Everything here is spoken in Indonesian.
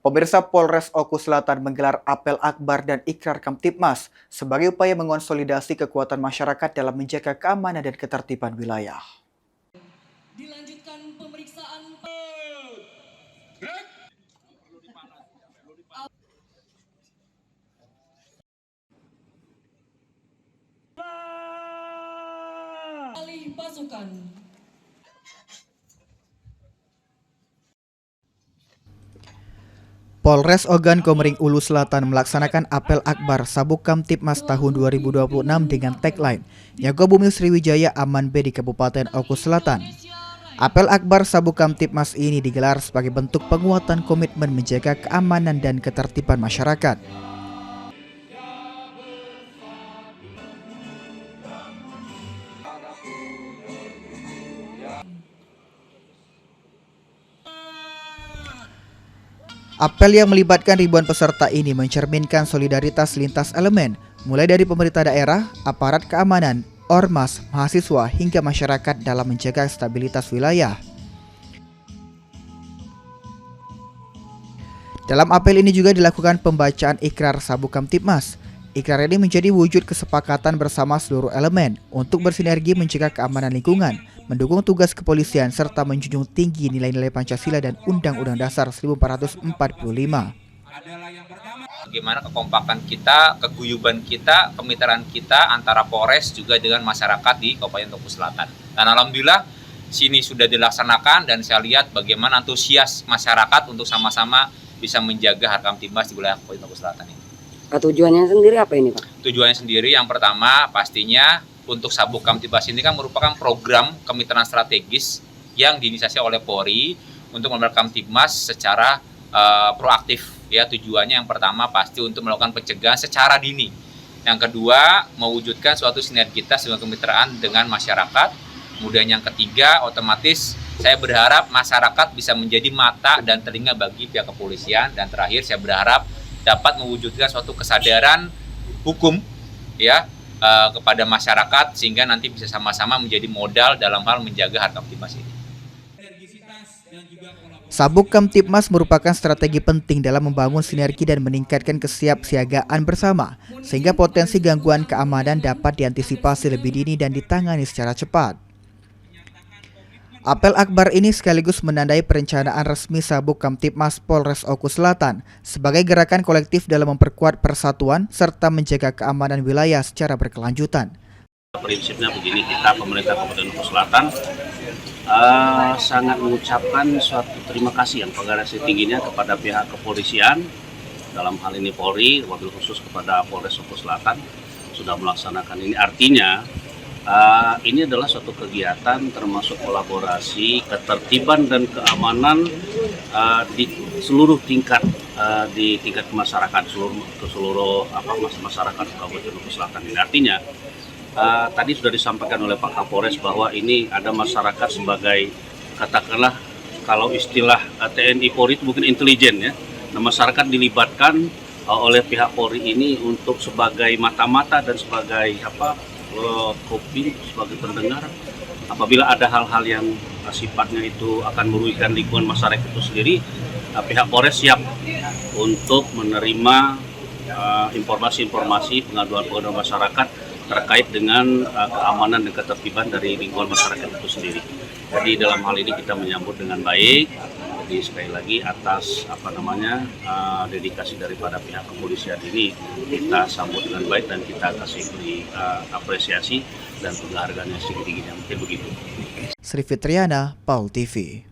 Pemirsa, Polres Oku Selatan menggelar apel akbar dan ikrar Kamtibmas sebagai upaya mengonsolidasi kekuatan masyarakat dalam menjaga keamanan dan ketertiban wilayah. Dilanjutkan pemeriksaan alih pasukan. Polres Ogan Komering Ulu Selatan melaksanakan apel akbar Sabuk Kamtibmas tahun 2026 dengan tagline Jaga Bumi Sriwijaya Aman B di Kabupaten Oku Selatan. Apel akbar Sabuk Kamtibmas ini digelar sebagai bentuk penguatan komitmen menjaga keamanan dan ketertiban masyarakat. Apel yang melibatkan ribuan peserta ini mencerminkan solidaritas lintas elemen, mulai dari pemerintah daerah, aparat keamanan, ormas, mahasiswa, hingga masyarakat dalam menjaga stabilitas wilayah. Dalam apel ini juga dilakukan pembacaan ikrar Sabuk Kamtibmas. Ikrar ini menjadi wujud kesepakatan bersama seluruh elemen untuk bersinergi mencegah keamanan lingkungan, mendukung tugas kepolisian, serta menjunjung tinggi nilai-nilai Pancasila dan Undang-Undang Dasar 1445. Bagaimana kekompakan kita, keguyuban kita, kemitraan kita antara Polres juga dengan masyarakat di Kabupaten Oku Selatan. Dan alhamdulillah sini sudah dilaksanakan dan saya lihat bagaimana antusias masyarakat untuk sama-sama bisa menjaga Kamtibmas di wilayah Kabupaten Oku Selatan ini. Tujuannya sendiri apa ini, Pak? Tujuannya sendiri yang pertama pastinya untuk Sabuk Kamtibmas ini kan merupakan program kemitraan strategis yang diinisiasi oleh Polri untuk melakukan Kamtibmas secara proaktif. Ya, tujuannya yang pertama pasti untuk melakukan pencegahan secara dini. Yang kedua, mewujudkan suatu sinergitas dengan kemitraan dengan masyarakat. Kemudian yang ketiga, otomatis saya berharap masyarakat bisa menjadi mata dan telinga bagi pihak kepolisian. Dan terakhir, saya berharap dapat mewujudkan suatu kesadaran hukum ya kepada masyarakat sehingga nanti bisa sama-sama menjadi modal dalam hal menjaga Kamtibmas ini. Sabuk Kamtibmas merupakan strategi penting dalam membangun sinergi dan meningkatkan kesiapsiagaan bersama, sehingga potensi gangguan keamanan dapat diantisipasi lebih dini dan ditangani secara cepat. Apel akbar ini sekaligus menandai perencanaan resmi Sabuk Kamtibmas Polres Oku Selatan sebagai gerakan kolektif dalam memperkuat persatuan serta menjaga keamanan wilayah secara berkelanjutan. Prinsipnya begini, kita pemerintah Kabupaten Oku Selatan sangat mengucapkan suatu terima kasih yang penghargaan tingginya kepada pihak kepolisian, dalam hal ini Polri, wabil khusus kepada Polres Oku Selatan sudah melaksanakan ini. Artinya ini adalah suatu kegiatan termasuk kolaborasi, ketertiban dan keamanan di seluruh tingkat di tingkat masyarakat, seluruh masyarakat Kabupaten Oku Selatan ini. Artinya tadi sudah disampaikan oleh Pak Kapolres bahwa ini ada masyarakat sebagai, katakanlah kalau istilah TNI Polri itu mungkin intelijen ya. Nah, masyarakat dilibatkan oleh pihak Polri ini untuk sebagai mata-mata dan sebagai kuping, sebagai pendengar apabila ada hal-hal yang sifatnya itu akan merugikan lingkungan masyarakat itu sendiri. Pihak Polres siap untuk menerima informasi-informasi pengaduan-pengaduan masyarakat terkait dengan keamanan dan ketertiban dari lingkungan masyarakat itu sendiri. Jadi dalam hal ini kita menyambut dengan baik. Jadi sekali lagi atas dedikasi daripada pihak kepolisian ini kita sambut dengan baik dan kita kasih beri apresiasi dan penghargaan yang setinggi-tingginya. Mungkin begitu. Sri Fitriana, PAL TV.